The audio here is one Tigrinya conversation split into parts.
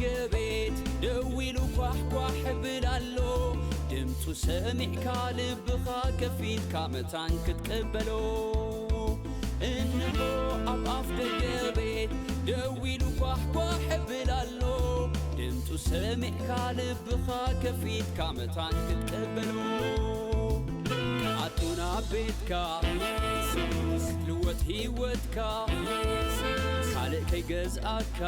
ደገቤት ደዊሉ ኳሕኳሕ ብላሎ ድምፁ ሰሚዕካ ልብኻ ከፊትካ መታን ክትቅበሎ እንሆ ኣብ ኣፍ ደገቤት ደዊሉ ኳሕኳሕ ብላሎ ድምፁ ሰሚዕካ ልብኻ ከፊትካ መታን ክትቅበሎ ኣቱና ቤትካ ክትልወጥ ህይወትካ ካልእ ከይገዝኣካ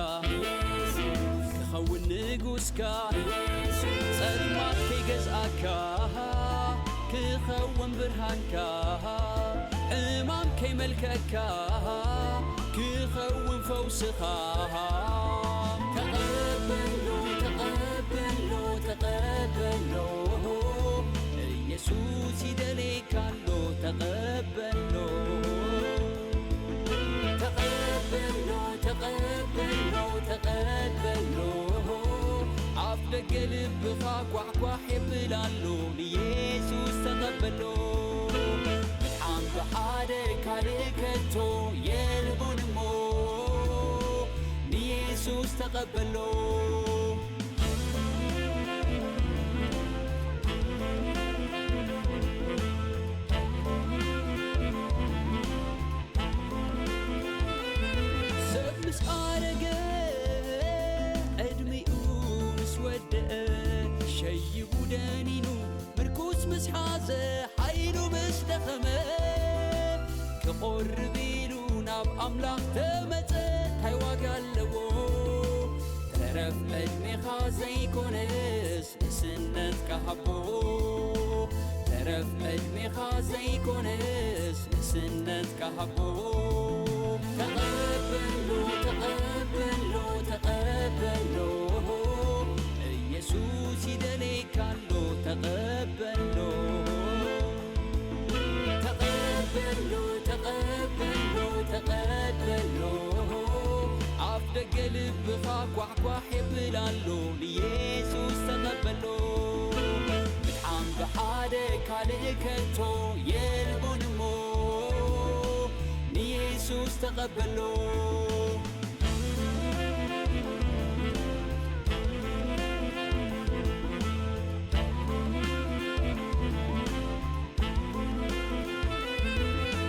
ክኸውን ንጉስካ ጸልማት ከይገዝኣካ ክኸውን ብርሃንካ ሕማም ከይመልከካ ክኸውን ፈውስኻ ተቐበሎ ተቐበሎ ተቐበሎ ኢየሱስ ይደልየካሎ ተቐበሎ ተቐበሎ ተቐበሎ ተቐበሎ ኣፍ ደገ ልብኻ ኳሕኳሕ የብላሎ ንኢየሱስ ተቐበሎ ብሓን ብሓደ ካልእ ከቶ የልቡን እሞ ንኢየሱስ ተቐበሎ شيب دانينو مركوز مسحازة حيلو مستخمة كقربيلو ناب أملاق تمتة هيواق اللوو ترف أجمي خازي كونس نسنت كحبو ترف أجمي خازي كونس نسنت كحبو تقبلو تقبلو تقبلو ኢየሱስ ይደልየካሎ ተቐበሎ ተቐበሎ ተቐበሎ ተቐበሎ ኣፍ ደገ ልብኻ ኳሕኳሕ የብላሎ ንኢየሱስ ተቐበሎ ብሓን ብሓደ ካልእ ከቶ የልቡን እሞ ንኢየሱስ ተቐበሎ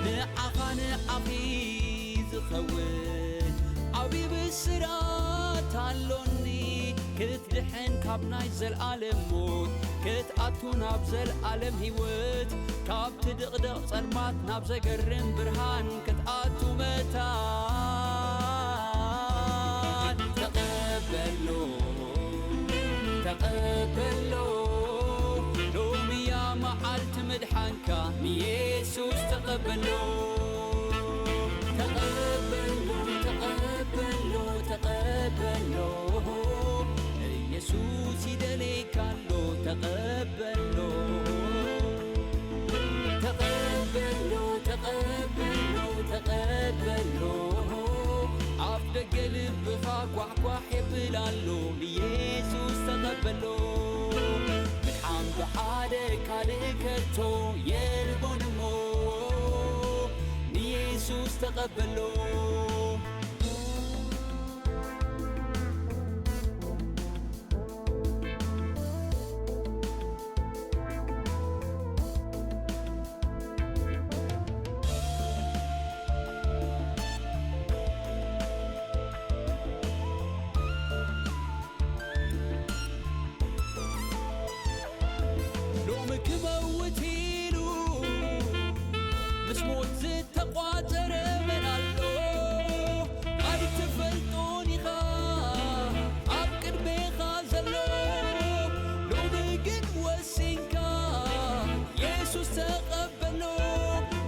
ንዓኺ ዝኸውን ዓብዪ ብስራት ኣሎኒ ክትድሕን ካብ ናይ ዘለኣለም ሞት ክትኣቱ ናብ ዘለኣለም ህይወት ካብቲ ድቕድቕ ጸልማት ናብ ዘገርም ብርሃን ክትኣቱ መታን ተቐበሎ ተቐበሎ ሎሚያ መዓልቲ ምድሓንካ ንኢየሱስ ተቐበሎ ተቐበሎ ተቐበሎ ተቐበሎ ኢየሱስ ይደልየካሎ ተቐበሎ ተቐበሎ ተቐበሎ ተቐበሎ ኣፍ ደገ ልብኻ ኳሕኳሕ የብላሎ ንኢየሱስ ተቐበሎ ብሓን ብሓደ ካልእ ከቶ የልቡን እሞ ንኢየሱስ ተቐበሎ ክመውት ኢሉ ምስ ሞት ዝተቋፀረ መን ኣሎ ኣይትፈልጦን ኢኻ ኣብ ቅድሜኻ ዘሎ ሎሚ ግን ወሲንካ ኢየሱስ ተቐበሎ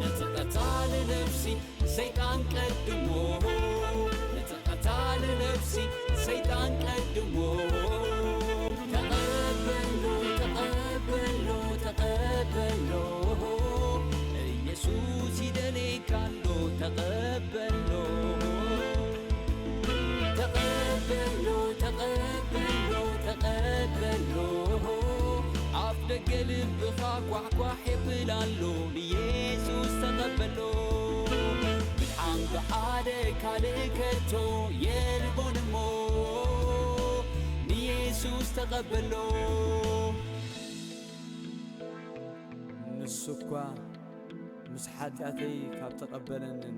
ንትቐታሊ ነፍሲ ሰይጣን ቀድሞ ንትቐታሊ ነፍሲ ሰይጣን ቀድሞ ተቐበሎ ተቐበሎ ተቐበሎ ኢየሱስ ይደልየካሎ ተቐበሎ ተቐበሎ ተቐበሎ ተቐበሎ ኣፍ ደገ ልብኻ ኳሕኳሕ የብላሎ ንኢየሱስ ተቐበሎ ብሓን ብሓደ ካልእ ከቶ የልቡን እሞ ኢየሱስ ተቀበሎ ንሱኳ ምስ ሓጢኣተይ ካብ ተቐበለንን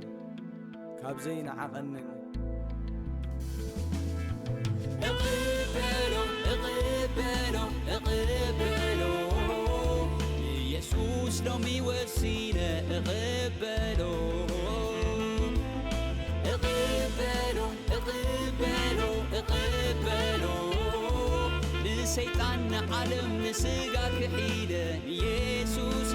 ካብ ዘይነዓቐንን እቕበሎ እቕበሎ እቕበሎ ኢየሱስ ሎሚ ወሲነ እቕበሎ እቕበሎ እቕበሎ እቕበሎ ንሰይጣን ንዓለም ንስጋ ክሒደ ኢየሱስ